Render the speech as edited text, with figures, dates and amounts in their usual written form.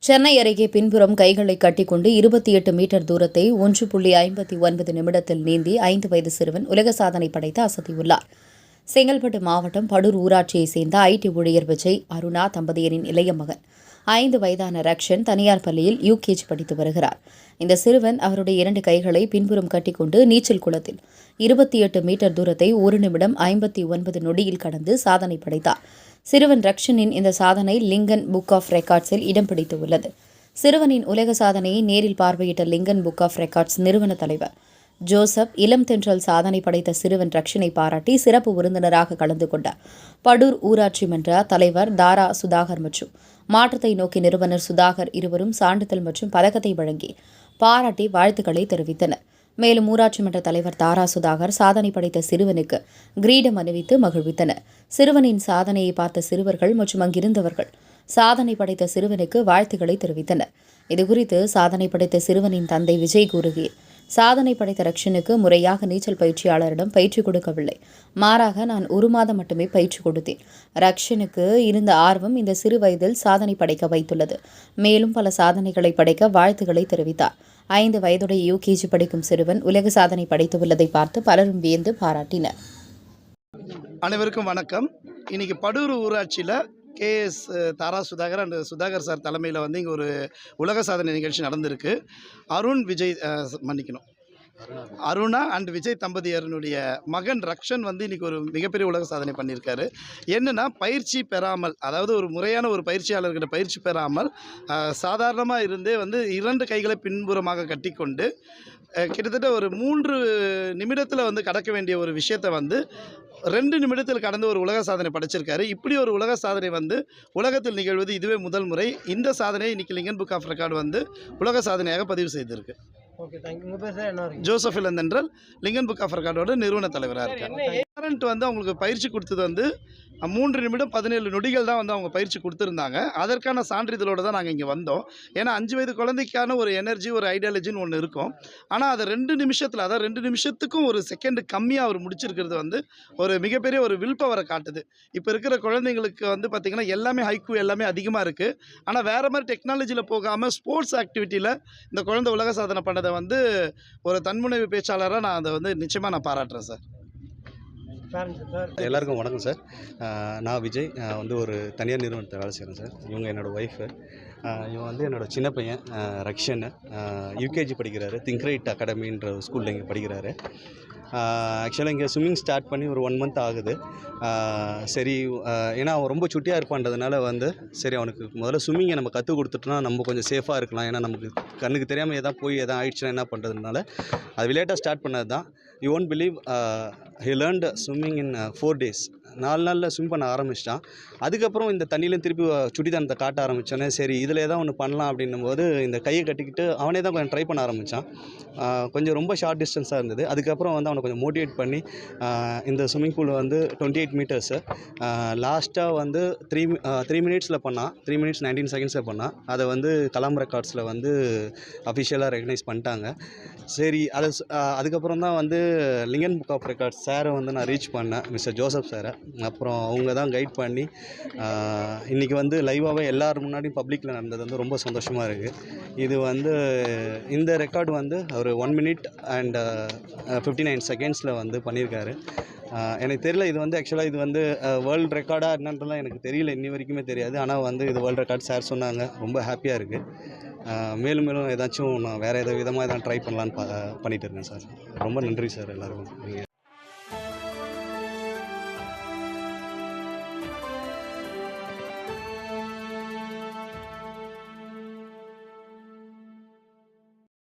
சென்னை அருகே பின்புறம் கைகளை கட்டிக்கொண்டு 28 மீட்டர் தூரத்தை 1.59 நிமிடத்தில் நீந்தி 5 வயது சிறுவன் உலக சாதனை படைத்து அசத்தியுள்ளார். செங்கல்பட்டு மாவட்டம் படூர் ஊராட்சியைச் சேர்ந்த ஐடி ஊழியர் விஜய், அருணா தம்பதியரின் இளைய மகன் 5 வயதான ரக்ஷன் தனியார் பள்ளியில் யூகேஜி படித்து வருகிறார். இந்த சிறுவன் அவருடைய 2 கைகளை பின்புறம் கட்டிக்கொண்டு நீச்சல் குளத்தில் 28 மீட்டர் தூரத்தை 1 நிமிடம் 59 நொடியில் கடந்து சாதனை படைத்தார். சிறுவன் ரக்ஷனின் இந்த சாதனை லிங்கன் புக் ஆஃப் ரெக்கார்ட்ஸில் இடம் பிடித்துள்ளது. சிறுவனின் உலக சாதனையை நேரில் பார்வையிட்ட லிங்கன் புக் ஆஃப் ரெக்கார்ட்ஸ் நிறுவன தலைவர் ஜோசப், இளம் தென்றல் சாதனை படைத்த சிறுவன் ரக்ஷனை பாராட்டி சிறப்பு விருந்தினராக கலந்து கொண்ட படூர் ஊராட்சி மன்ற தலைவர் தாரா சுதாகர் மற்றும் மாற்றத்தை நோக்கி நிறுவனர் சுதாகர் இருவரும் சான்றிதழ் மற்றும் பதக்கத்தை வழங்கி பாராட்டி வாழ்த்துக்களை தெரிவித்தனர். மேலும் ஊராட்சி மன்ற தலைவர் தாரா சுதாகர் சாதனை படைத்த சிறுவனுக்கு கிரீடம் அணிவித்து மகிழ்வித்தனர். சிறுவனின் சாதனையை பார்த்த சிறுவர்கள் மற்றும் அங்கிருந்தவர்கள் சாதனை படைத்த சிறுவனுக்கு வாழ்த்துக்களை தெரிவித்தனர். இதுகுறித்து சாதனை படைத்த சிறுவனின் தந்தை விஜய் கூறுகையில், சாதனை படைத்த ரக்ஷனுக்கு முறையாக நீச்சல் பயிற்சியாளரிடம் பயிற்சி கொடுக்கவில்லை, மாறாக நான் 1 மாதம் மட்டுமே பயிற்சி கொடுத்தேன். ரக்ஷனுக்கு இருந்த ஆர்வம் இந்த சிறு வயதில் சாதனை படைக்க வைத்துள்ளது. மேலும் பல சாதனைகளை படைக்க வாழ்த்துக்களை தெரிவித்தார். 5 வயதுடைய யூகேஜி படிக்கும் சிறுவன் உலக சாதனை படைத்துள்ளதை பார்த்து பலரும் வியந்து பாராட்டினர். அனைவருக்கும் வணக்கம். இன்னைக்கு படூர் ஊராட்சியில் KS Thara Sudhakar and Sudhakar sir தலைமையில் வந்து இங்கே ஒரு உலக சாதனை நிகழ்ச்சி நடந்திருக்கு. அருணா அண்ட் விஜய் தம்பதியருடைய மகன் ரக்ஷன் வந்து இன்றைக்கி ஒரு மிகப்பெரிய உலக சாதனை பண்ணியிருக்காரு. என்னென்னா, பயிற்சி பெறாமல், அதாவது ஒரு முறையான ஒரு பயிற்சியாளர்கிட்ட பயிற்சி பெறாமல் சாதாரணமாக இருந்தே வந்து 2 கைகளை பின்புறமாக கட்டிக்கொண்டு கிட்டத்தட்ட ஒரு 3 நிமிடத்தில் வந்து கடக்க வேண்டிய ஒரு விஷயத்தை வந்து 2 நிமிடத்தில் கடந்து ஒரு உலக சாதனை படைச்சிருக்காரு. இப்படி ஒரு உலக சாதனை வந்து உலகத்தில் நிகழ்வது இதுவே முதல் முறை. இந்த சாதனை இன்றைக்கி லிங்கன் புக் ஆஃப் ரெக்கார்டு வந்து உலக சாதனையாக பதிவு செய்திருக்கு. ஜோசப் என்றால் லிங்கன் புக் ஆஃப் ரெக்கார்டோட நிறுவன தலைவராக இருக்காங்க. பேரண்ட் வந்து அவங்களுக்கு பயிற்சி கொடுத்தது வந்து 3 நிமிடம் 17 நொடிகள் தான் வந்து அவங்க பயிற்சி கொடுத்துருந்தாங்க. அதற்கான சான்றிதழோடு தான் நாங்கள் இங்கே வந்தோம். ஏன்னா 5 வயது குழந்தைக்கான ஒரு எனர்ஜி, ஒரு ஐடியாலஜின்னு ஒன்று இருக்கும். ஆனால் அதை 2 நிமிஷத்தில், அதாவது 2 நிமிஷத்துக்கும் ஒரு செகண்டு கம்மியாக அவர் முடிச்சிருக்கிறது வந்து ஒரு மிகப்பெரிய ஒரு வில் பவரை காட்டுது. இப்போ இருக்கிற குழந்தைங்களுக்கு வந்து பார்த்திங்கன்னா எல்லாமே ஹைக்கூ எல்லாமே அதிகமாக இருக்குது. ஆனால் வேறு மாதிரி டெக்னாலஜியில் போகாமல் ஸ்போர்ட்ஸ் ஆக்டிவிட்டியில் இந்த குழந்தை உலக சாதனை பண்ணதை வந்து ஒரு தன்முனைவு பேச்சாளராக நான் அதை வந்து நிச்சயமாக நான் பாராட்டுறேன் சார். எல்லாருக்கும் வணக்கம் சார். நான் விஜய், வந்து ஒரு தனியார் நிறுவனத்தை வேலை செய்கிறேன் சார். இவங்க என்னோடய ஒய்ஃபு. இவன் வந்து என்னோடய சின்ன பையன் ரக்ஷன், யூகேஜி படிக்கிறாரு. திங்க் ரைட் அகாடமின்ற ஸ்கூலில் இங்கே படிக்கிறாரு. ஆக்சுவலாக இங்கே ஸ்விம்மிங் ஸ்டார்ட் பண்ணி ஒரு 1 மந்த் ஆகுது. சரி, ஏன்னா அவன் ரொம்ப சுட்டியாக இருப்பான்றதுனால வந்து சரி அவனுக்கு முதல்ல ஸ்விம்மிங்கை நம்ம கற்றுக் கொடுத்துட்டோம்னா நம்ம கொஞ்சம் சேஃபாக இருக்கலாம். ஏன்னா நமக்கு கண்ணுக்கு தெரியாமல் எதாவது போய் எதாவது ஆயிடுச்சுன்னா என்ன பண்ணுறதுனால அது விளையாட்டாக ஸ்டார்ட் பண்ணது தான். You won't believe, he learned swimming in 4 days. 4 நாளில் ஸ்விம் பண்ண ஆரம்பிச்சிட்டான். அதுக்கப்புறம் இந்த தண்ணியிலையும் திருப்பி சுட்டித்தனத்தை காட்ட ஆரம்பித்தோன்னே சரி இதில் ஏதாவது ஒன்று பண்ணலாம் அப்படின்னும் போது இந்த கையை கட்டிக்கிட்டு அவனே தான் கொஞ்சம் ட்ரை பண்ண ஆரம்பித்தான். கொஞ்சம் ரொம்ப ஷார்ட் டிஸ்டன்ஸாக இருந்தது. அதுக்கப்புறம் வந்து அவனை கொஞ்சம் மோட்டிவேட் பண்ணி இந்த ஸ்விம்மிங் பூல் வந்து 28 மீட்டர்ஸு லாஸ்ட்டாக வந்து 3 மினிட்ஸில் பண்ணான். 3 minutes 19 secondsல பண்ணான். அதை வந்து கலாம் ரெக்கார்ட்ஸில் வந்து அஃபிஷியலாக ரெகனைஸ் பண்ணிட்டாங்க. சரி, அதுக்கப்புறம் தான் வந்து லிங்கன் புக் ஆஃப் ரெக்கார்ட்ஸ் சாரை வந்து நான் ரீச் பண்ணேன், மிஸ்டர் ஜோசப் சாரை. அப்புறம் அவங்க தான் கைட் பண்ணி இன்றைக்கி வந்து லைவாகவே எல்லோரும் முன்னாடியும் பப்ளிக்கில் நடந்தது வந்து ரொம்ப சந்தோஷமாக இருக்குது. இது வந்து இந்த ரெக்கார்டு வந்து ஒரு 1 minute and 59 secondsல வந்து பண்ணியிருக்காரு. எனக்கு தெரியல, இது வந்து ஆக்சுவலாக இது வந்து வேர்ல்டு ரெக்கார்டாக என்னன்றலாம் எனக்கு தெரியல, இன்னி வரைக்குமே தெரியாது. ஆனால் வந்து இது வேர்ல்டு ரெக்கார்ட் சார் சொன்னாங்க. ரொம்ப ஹாப்பியாக இருக்குது. மேலும் மேலும் ஏதாச்சும் நான் வேறு விதமாக ட்ரை பண்ணலான்னு பண்ணிகிட்டு இருக்கேன் சார். ரொம்ப நன்றி சார் எல்லாருக்கும்.